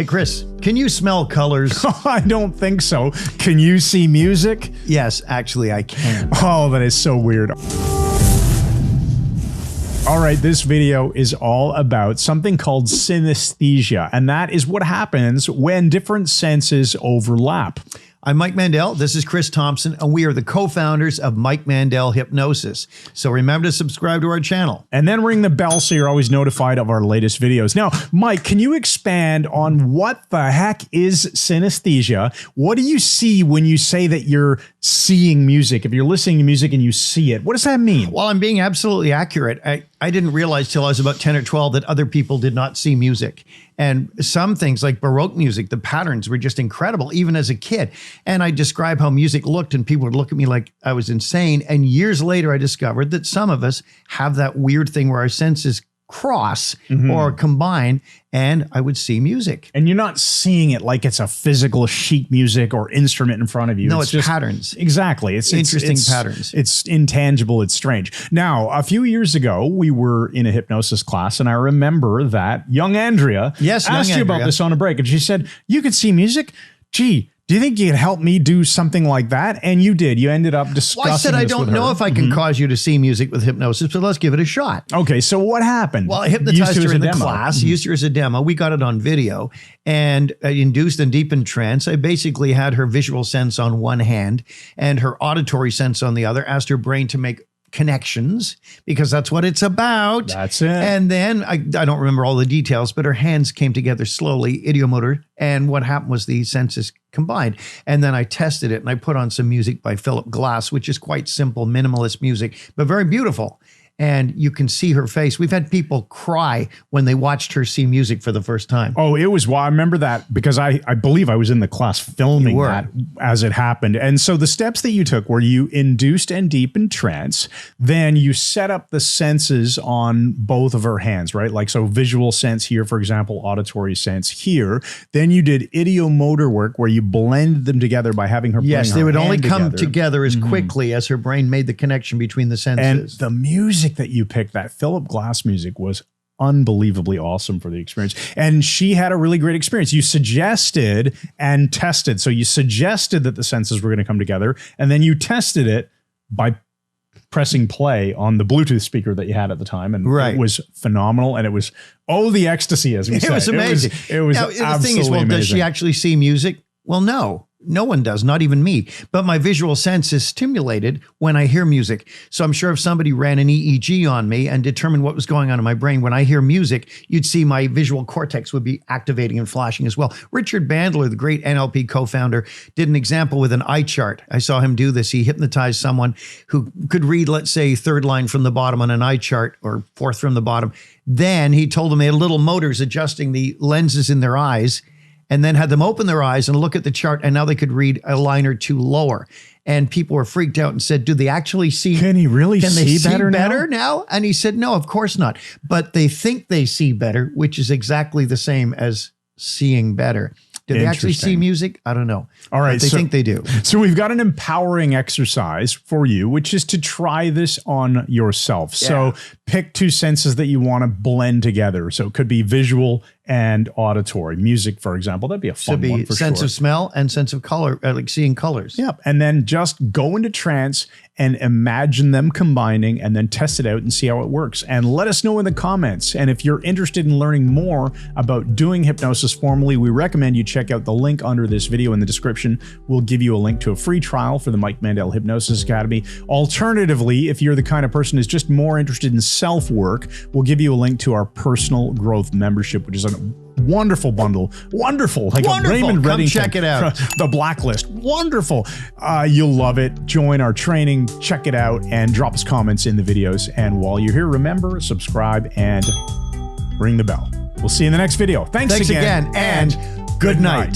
Hey, Chris, can you smell colors? I don't think so. Can you see music? Yes, actually, I can. Oh, that is so weird. All right, this video is all about something called synesthesia, and that is what happens when different senses overlap. I'm Mike Mandel. This is Chris Thompson, and we are the co-founders of Mike Mandel Hypnosis. So remember to subscribe to our channel. And then ring the bell so you're always notified of our latest videos. Now, Mike, can you expand on what the heck is synesthesia? What do you see when you say that you're seeing music? If you're listening to music and you see it, what does that mean? Well, I'm being absolutely accurate. I didn't realize till I was about 10 or 12 that other people did not see music. And some things like Baroque music, the patterns were just incredible, even as a kid. And I describe how music looked and people would look at me like I was insane. And years later, I discovered that some of us have that weird thing where our senses cross or combine, and I would see music. And you're not seeing it like it's a physical sheet music or instrument in front of you. No, it's just patterns. Exactly. It's interesting patterns. It's intangible. It's strange. Now, a few years ago, we were in a hypnosis class, and I remember that young Andrea asked you about this on a break, and she said, you could see music? Gee, do you think you could help me do something like that? And you did. You ended up discussing Well, I said, I don't know if I can cause you to see music with hypnosis, but let's give it a shot. Okay, so what happened? Well, I hypnotized her in the class, used her as a demo. We got it on video, and induced and deepened trance. I basically had her visual sense on one hand and her auditory sense on the other, asked her brain to make connections, because that's what it's about. That's it. And then I don't remember all the details, but her hands came together slowly, ideomotor, and what happened was the senses combined. And then I tested it, and I put on some music by Philip Glass, which is quite simple, minimalist music, but very beautiful. And you can see her face. We've had people cry when they watched her see music for the first time. Oh, it was, well, I remember that because I believe I was in the class filming that as it happened. And so the steps that you took were you induced and deepened trance, then you set up the senses on both of her hands, right? Like, so visual sense here, for example, auditory sense here. Then you did ideomotor work where you blended them together by having her Yes, they would only come together as Mm-hmm. quickly as her brain made the connection between the senses. And the music that you picked, that Philip Glass music, was unbelievably awesome for the experience. And she had a really great experience. You suggested and tested. So you suggested that the senses were going to come together, and then you tested it by pressing play on the Bluetooth speaker that you had at the time. And it was phenomenal. And it was, the ecstasy, as we said. It was amazing. It was now, absolutely the thing is, well, amazing. does she actually see music? Well, no. No one does, not even me. But my visual sense is stimulated when I hear music. So I'm sure if somebody ran an EEG on me and determined what was going on in my brain, when I hear music, you'd see my visual cortex would be activating and flashing as well. Richard Mandel, the great NLP co-founder, did an example with an eye chart. I saw him do this. He hypnotized someone who could read, let's say, third line from the bottom on an eye chart or fourth from the bottom. Then he told them they had little motors adjusting the lenses in their eyes, and then had them open their eyes and look at the chart, and now they could read a line or two lower. And people were freaked out and said, do they actually see? Can he really see better now? And he said, no, of course not. But they think they see better, which is exactly the same as seeing better. Do they actually see music? I don't know. All right. But they think they do. So we've got an empowering exercise for you, which is to try this on yourself. Yeah. So pick two senses that you want to blend together. So it could be visual and auditory. Music, for example, that'd be a fun one for sure. Sense of smell and sense of color, like seeing colors. Yep. And then just go into trance and imagine them combining, and then test it out and see how it works. And let us know in the comments. And if you're interested in learning more about doing hypnosis formally, we recommend you check out the link under this video in the description. We'll give you a link to a free trial for the Mike Mandel Hypnosis Academy. Alternatively, if you're the kind of person who's just more interested in self-work, we'll give you a link to our personal growth membership, which is a wonderful bundle. Wonderful. Like wonderful. Raymond Come Reddington, check it out. The Blacklist. Wonderful. You'll love it. Join our training, check it out, and drop us comments in the videos. And while you're here, remember, subscribe and ring the bell. We'll see you in the next video. Thanks again, and good night.